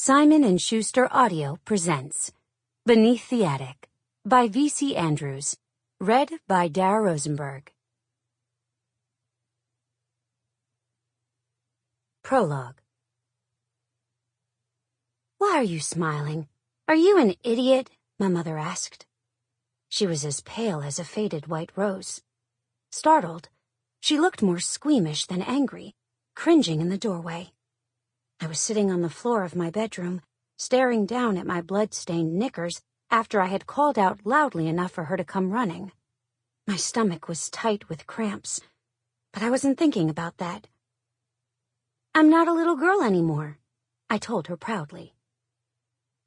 Simon & Schuster Audio presents Beneath the Attic by V.C. Andrews. Read by Dara Rosenberg. Prologue. "Why are you smiling? Are you an idiot?" my mother asked. She was as pale as a faded white rose. Startled, she looked more squeamish than angry, cringing in the doorway. I was sitting on the floor of my bedroom, staring down at my blood-stained knickers after I had called out loudly enough for her to come running. My stomach was tight with cramps, but I wasn't thinking about that. "I'm not a little girl anymore," I told her proudly.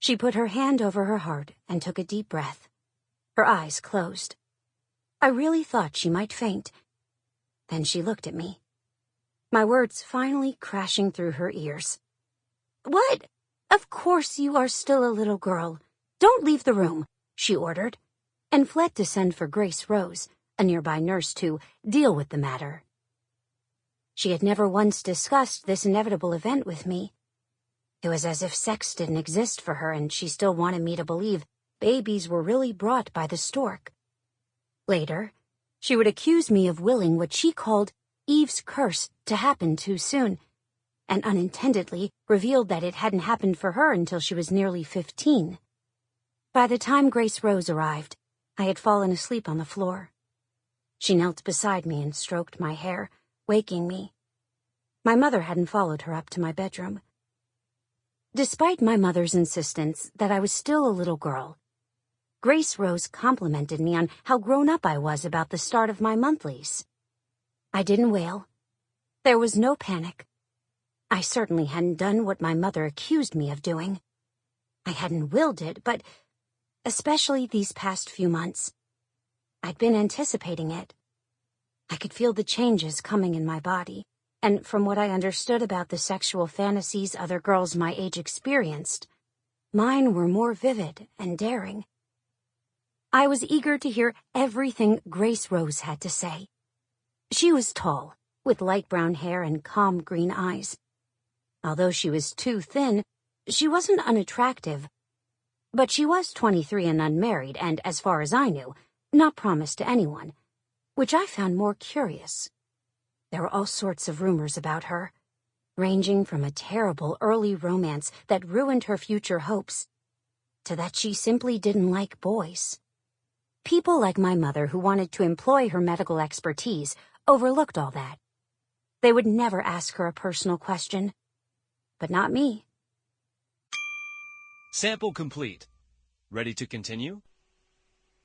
She put her hand over her heart and took a deep breath. Her eyes closed. I really thought she might faint. Then she looked at me, my words finally crashing through her ears. "What? Of course you are still a little girl. Don't leave the room," she ordered, and fled to send for Grace Rose, a nearby nurse, to deal with the matter. She had never once discussed this inevitable event with me. It was as if sex didn't exist for her and she still wanted me to believe babies were really brought by the stork. Later, she would accuse me of willing what she called Eve's curse to happen too soon, and unintendedly revealed that it hadn't happened for her until she was nearly 15. By the time Grace Rose arrived, I had fallen asleep on the floor. She knelt beside me and stroked my hair, waking me. My mother hadn't followed her up to my bedroom. Despite my mother's insistence that I was still a little girl, Grace Rose complimented me on how grown up I was about the start of my monthlies. I didn't wail. There was no panic. I certainly hadn't done what my mother accused me of doing. I hadn't willed it, but especially these past few months, I'd been anticipating it. I could feel the changes coming in my body, and from what I understood about the sexual fantasies other girls my age experienced, mine were more vivid and daring. I was eager to hear everything Grace Rose had to say. She was tall, with light brown hair and calm green eyes. Although she was too thin, she wasn't unattractive. But she was 23 and unmarried and, as far as I knew, not promised to anyone, which I found more curious. There were all sorts of rumors about her, ranging from a terrible early romance that ruined her future hopes, to that she simply didn't like boys. People like my mother, who wanted to employ her medical expertise, overlooked all that. They would never ask her a personal question. But not me. Sample complete. Ready to continue?